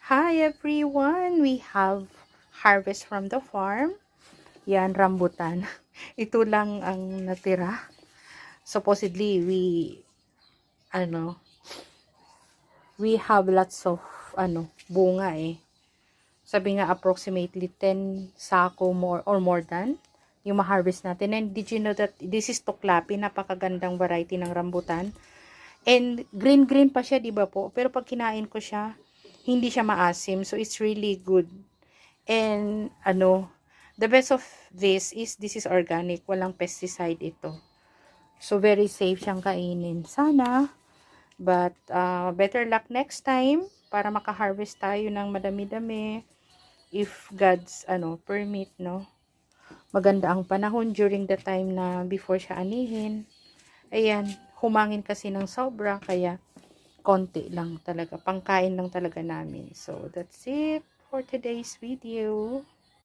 Hi everyone! We have harvest from the farm. Yan, rambutan. Ito lang ang natira. Supposedly, ano, we have lots of, bunga eh. Sabi nga approximately 10 sako more or more than yung ma-harvest natin. And did you know that this is Tuklapi? Napakagandang variety ng rambutan. And green-green pa siya, di ba po? Pero pag kinain ko siya, hindi siya maasim. So, it's really good. And, the best of this is organic. Walang pesticide ito. So, very safe siyang kainin. Sana. But, better luck next time para maka-harvest tayo ng madami-dami. If God's, permit, no? Maganda ang panahon during the time na before siya anihin. Ayan, humangin kasi ng sobra, kaya konti lang talaga. Pangkain lang talaga namin. So, that's it for today's video.